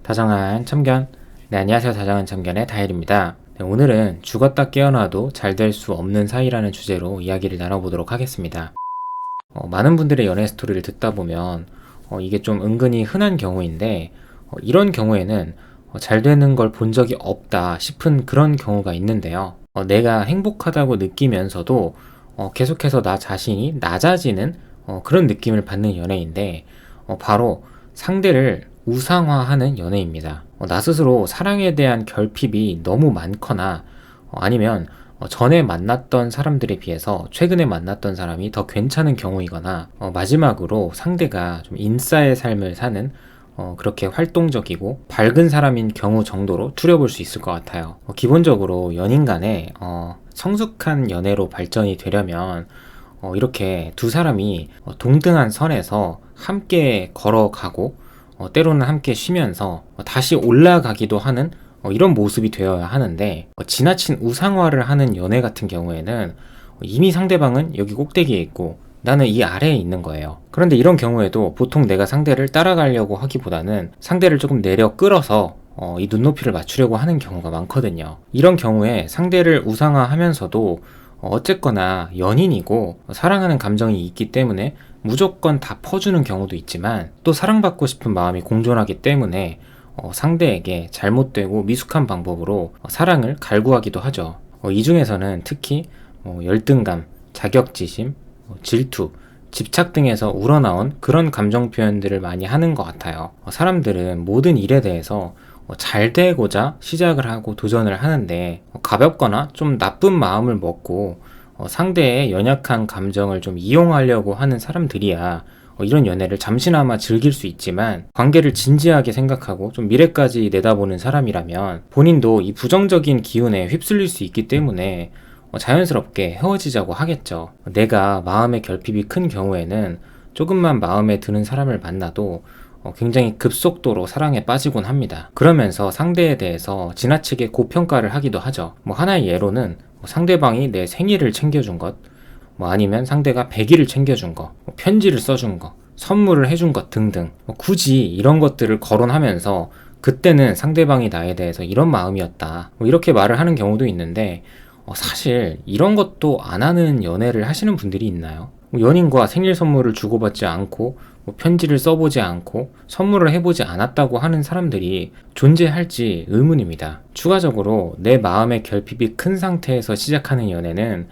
다정한 참견. 네, 안녕하세요. 다정한 참견의 다일입니다. 네, 오늘은 죽었다 깨어나도 잘 될 수 없는 사이라는 주제로 이야기를 나눠보도록 하겠습니다. 많은 분들의 연애 스토리를 듣다 보면 이게 좀 은근히 흔한 경우인데 이런 경우에는 잘 되는 걸 본 적이 없다 싶은 그런 경우가 있는데요. 내가 행복하다고 느끼면서도 계속해서 나 자신이 낮아지는 그런 느낌을 받는 연애인데 바로 상대를 우상화하는 연애입니다. 나 스스로 사랑에 대한 결핍이 너무 많거나 아니면 전에 만났던 사람들에 비해서 최근에 만났던 사람이 더 괜찮은 경우이거나 마지막으로 상대가 좀 인싸의 삶을 사는 그렇게 활동적이고 밝은 사람인 경우 정도로 추려볼 수 있을 것 같아요. 기본적으로 연인 간에 성숙한 연애로 발전이 되려면 이렇게 두 사람이 동등한 선에서 함께 걸어가고 때로는 함께 쉬면서 다시 올라가기도 하는 이런 모습이 되어야 하는데 지나친 우상화를 하는 연애 같은 경우에는 이미 상대방은 여기 꼭대기에 있고 나는 이 아래에 있는 거예요. 그런데 이런 경우에도 보통 내가 상대를 따라가려고 하기보다는 상대를 조금 내려 끌어서 이 눈높이를 맞추려고 하는 경우가 많거든요. 이런 경우에 상대를 우상화하면서도 어쨌거나 연인이고 사랑하는 감정이 있기 때문에 무조건 다 퍼주는 경우도 있지만 또 사랑받고 싶은 마음이 공존하기 때문에 상대에게 잘못되고 미숙한 방법으로 사랑을 갈구하기도 하죠. 이 중에서는 특히 열등감, 자격지심, 질투, 집착 등에서 우러나온 그런 감정 표현들을 많이 하는 것 같아요. 사람들은 모든 일에 대해서 잘 되고자 시작을 하고 도전을 하는데 가볍거나 좀 나쁜 마음을 먹고 상대의 연약한 감정을 좀 이용하려고 하는 사람들이야 이런 연애를 잠시나마 즐길 수 있지만 관계를 진지하게 생각하고 좀 미래까지 내다보는 사람이라면 본인도 이 부정적인 기운에 휩쓸릴 수 있기 때문에 자연스럽게 헤어지자고 하겠죠. 내가 마음의 결핍이 큰 경우에는 조금만 마음에 드는 사람을 만나도 굉장히 급속도로 사랑에 빠지곤 합니다. 그러면서 상대에 대해서 지나치게 고평가를 하기도 하죠. 하나의 예로는 상대방이 내 생일을 챙겨준 것, 아니면 상대가 100일을 챙겨준 것, 편지를 써준 것, 선물을 해준 것 등등 굳이 이런 것들을 거론하면서 그때는 상대방이 나에 대해서 이런 마음이었다 이렇게 말을 하는 경우도 있는데 사실 이런 것도 안 하는 연애를 하시는 분들이 있나요? 연인과 생일 선물을 주고받지 않고 편지를 써보지 않고 선물을 해보지 않았다고 하는 사람들이 존재할지 의문입니다. 추가적으로 내 마음의 결핍이 큰 상태에서 시작하는 연애는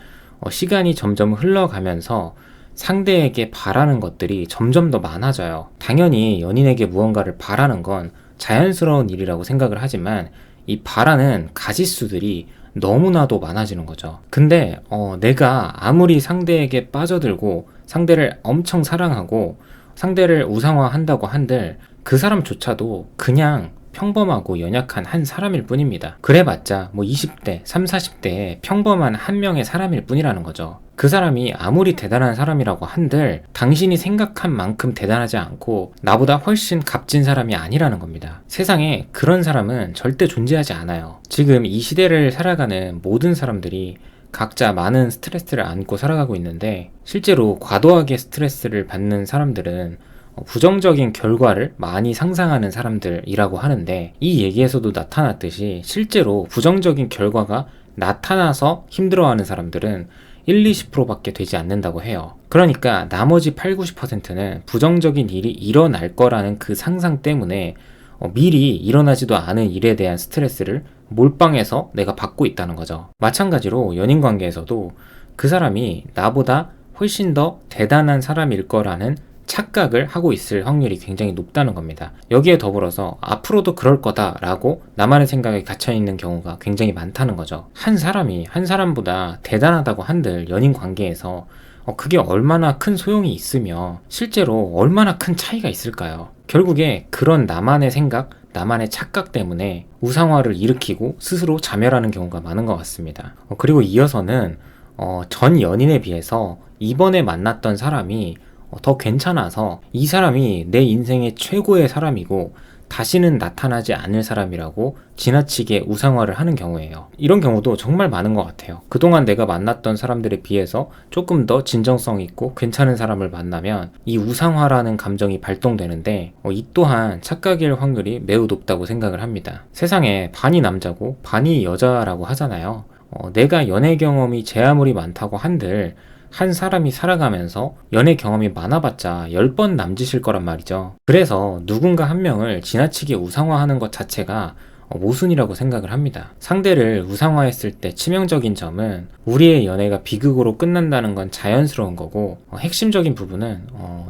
시간이 점점 흘러가면서 상대에게 바라는 것들이 점점 더 많아져요. 당연히 연인에게 무언가를 바라는 건 자연스러운 일이라고 생각을 하지만 이 바라는 가짓수들이 너무나도 많아지는 거죠. 근데 내가 아무리 상대에게 빠져들고 상대를 엄청 사랑하고 상대를 우상화한다고 한들 그 사람조차도 그냥 평범하고 연약한 한 사람일 뿐입니다. 그래봤자 20대, 30, 40대의 평범한 한 명의 사람일 뿐이라는 거죠. 그 사람이 아무리 대단한 사람이라고 한들 당신이 생각한 만큼 대단하지 않고 나보다 훨씬 값진 사람이 아니라는 겁니다. 세상에 그런 사람은 절대 존재하지 않아요. 지금 이 시대를 살아가는 모든 사람들이 각자 많은 스트레스를 안고 살아가고 있는데 실제로 과도하게 스트레스를 받는 사람들은 부정적인 결과를 많이 상상하는 사람들이라고 하는데 이 얘기에서도 나타났듯이 실제로 부정적인 결과가 나타나서 힘들어하는 사람들은 1, 20%밖에 되지 않는다고 해요. 그러니까 나머지 8, 90%는 부정적인 일이 일어날 거라는 그 상상 때문에 미리 일어나지도 않은 일에 대한 스트레스를 몰빵해서 내가 받고 있다는 거죠. 마찬가지로 연인 관계에서도 그 사람이 나보다 훨씬 더 대단한 사람일 거라는 착각을 하고 있을 확률이 굉장히 높다는 겁니다. 여기에 더불어서 앞으로도 그럴 거다라고 나만의 생각에 갇혀있는 경우가 굉장히 많다는 거죠. 한 사람이 한 사람보다 대단하다고 한들 연인 관계에서 그게 얼마나 큰 소용이 있으며 실제로 얼마나 큰 차이가 있을까요? 결국에 그런 나만의 생각, 나만의 착각 때문에 우상화를 일으키고 스스로 자멸하는 경우가 많은 것 같습니다. 그리고 이어서는 전 연인에 비해서 이번에 만났던 사람이 더 괜찮아서 이 사람이 내 인생의 최고의 사람이고 다시는 나타나지 않을 사람이라고 지나치게 우상화를 하는 경우예요. 이런 경우도 정말 많은 것 같아요. 그동안 내가 만났던 사람들에 비해서 조금 더 진정성 있고 괜찮은 사람을 만나면 이 우상화라는 감정이 발동되는데 이 또한 착각일 확률이 매우 높다고 생각을 합니다. 세상에 반이 남자고 반이 여자라고 하잖아요. 내가 연애 경험이 제 아무리 많다고 한들 한 사람이 살아가면서 연애 경험이 많아봤자 10번 남짓일 거란 말이죠. 그래서 누군가 한 명을 지나치게 우상화하는 것 자체가 모순이라고 생각을 합니다. 상대를 우상화했을 때 치명적인 점은 우리의 연애가 비극으로 끝난다는 건 자연스러운 거고, 핵심적인 부분은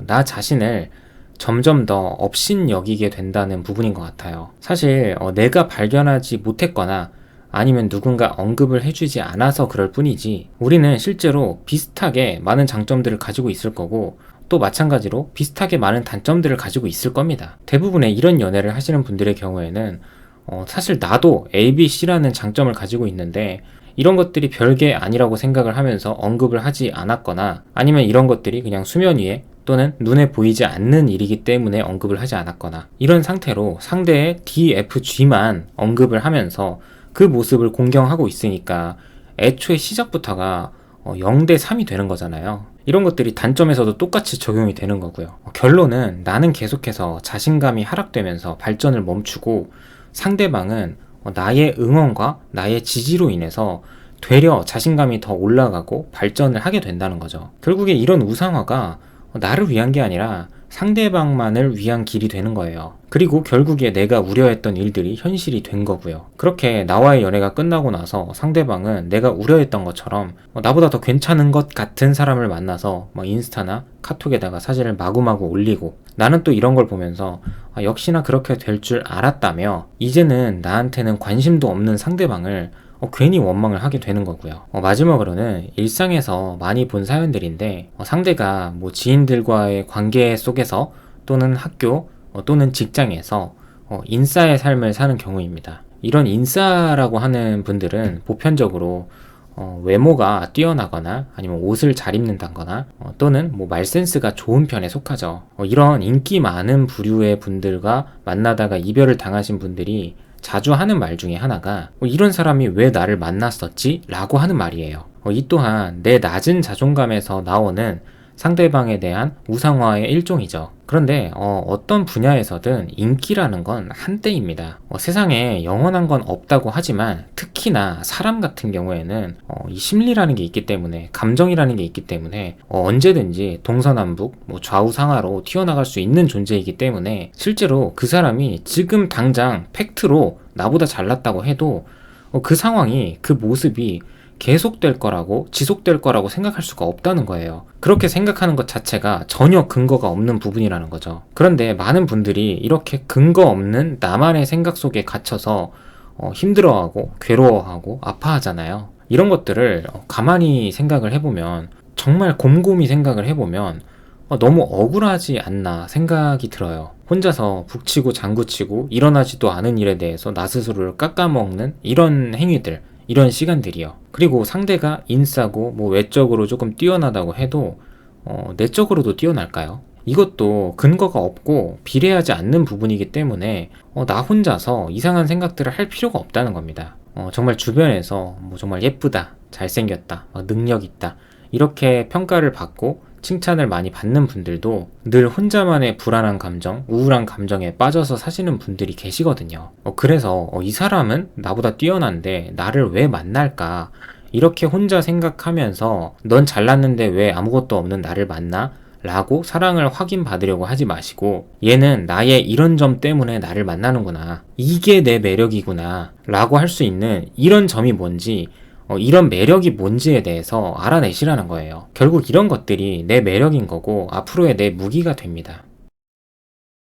나 자신을 점점 더 업신 여기게 된다는 부분인 것 같아요. 사실 내가 발견하지 못했거나 아니면 누군가 언급을 해주지 않아서 그럴 뿐이지, 우리는 실제로 비슷하게 많은 장점들을 가지고 있을 거고 또 마찬가지로 비슷하게 많은 단점들을 가지고 있을 겁니다. 대부분의 이런 연애를 하시는 분들의 경우에는 사실 나도 A, B, C라는 장점을 가지고 있는데 이런 것들이 별게 아니라고 생각을 하면서 언급을 하지 않았거나, 아니면 이런 것들이 그냥 수면 위에 또는 눈에 보이지 않는 일이기 때문에 언급을 하지 않았거나, 이런 상태로 상대의 D, F, G만 언급을 하면서 그 모습을 공경하고 있으니까 애초에 시작부터가 0대 3이 되는 거잖아요. 이런 것들이 단점에서도 똑같이 적용이 되는 거고요. 결론은 나는 계속해서 자신감이 하락되면서 발전을 멈추고, 상대방은 나의 응원과 나의 지지로 인해서 되려 자신감이 더 올라가고 발전을 하게 된다는 거죠. 결국에 이런 우상화가 나를 위한 게 아니라 상대방만을 위한 길이 되는 거예요. 그리고 결국에 내가 우려했던 일들이 현실이 된 거고요. 그렇게 나와의 연애가 끝나고 나서 상대방은 내가 우려했던 것처럼 나보다 더 괜찮은 것 같은 사람을 만나서 인스타나 카톡에다가 사진을 마구마구 올리고, 나는 또 이런 걸 보면서 역시나 그렇게 될 줄 알았다며 이제는 나한테는 관심도 없는 상대방을 괜히 원망을 하게 되는 거고요. 마지막으로는 일상에서 많이 본 사연들인데, 상대가 지인들과의 관계 속에서 또는 학교 또는 직장에서 인싸의 삶을 사는 경우입니다. 이런 인싸라고 하는 분들은 보편적으로 외모가 뛰어나거나 아니면 옷을 잘 입는다거나 또는 말센스가 좋은 편에 속하죠. 이런 인기 많은 부류의 분들과 만나다가 이별을 당하신 분들이 자주 하는 말 중에 하나가 이런 사람이 왜 나를 만났었지? 라고 하는 말이에요. 이 또한 내 낮은 자존감에서 나오는 상대방에 대한 우상화의 일종이죠. 그런데 어떤 분야에서든 인기라는 건 한때입니다. 세상에 영원한 건 없다고 하지만 특히나 사람 같은 경우에는 이 심리라는 게 있기 때문에, 감정이라는 게 있기 때문에 언제든지 동서남북 좌우상하로 튀어나갈 수 있는 존재이기 때문에, 실제로 그 사람이 지금 당장 팩트로 나보다 잘났다고 해도 그 상황이, 그 모습이 계속될 거라고, 지속될 거라고 생각할 수가 없다는 거예요. 그렇게 생각하는 것 자체가 전혀 근거가 없는 부분이라는 거죠. 그런데 많은 분들이 이렇게 근거 없는 나만의 생각 속에 갇혀서 힘들어하고 괴로워하고 아파하잖아요. 이런 것들을 가만히 생각을 해보면, 정말 곰곰이 생각을 해보면 너무 억울하지 않나 생각이 들어요. 혼자서 북치고 장구치고 일어나지도 않은 일에 대해서 나 스스로를 깎아먹는 이런 행위들, 이런 시간들이요. 그리고 상대가 인싸고 외적으로 조금 뛰어나다고 해도 내적으로도 뛰어날까요? 이것도 근거가 없고 비례하지 않는 부분이기 때문에 나 혼자서 이상한 생각들을 할 필요가 없다는 겁니다. 정말 주변에서 정말 예쁘다, 잘생겼다, 능력 있다 이렇게 평가를 받고 칭찬을 많이 받는 분들도 늘 혼자만의 불안한 감정, 우울한 감정에 빠져서 사시는 분들이 계시거든요. 그래서 이 사람은 나보다 뛰어난데 나를 왜 만날까? 이렇게 혼자 생각하면서 넌 잘났는데 왜 아무것도 없는 나를 만나? 라고 사랑을 확인받으려고 하지 마시고, 얘는 나의 이런 점 때문에 나를 만나는구나, 이게 내 매력이구나 라고 할 수 있는 이런 점이 뭔지, 이런 매력이 뭔지에 대해서 알아내시라는 거예요. 결국 이런 것들이 내 매력인 거고 앞으로의 내 무기가 됩니다.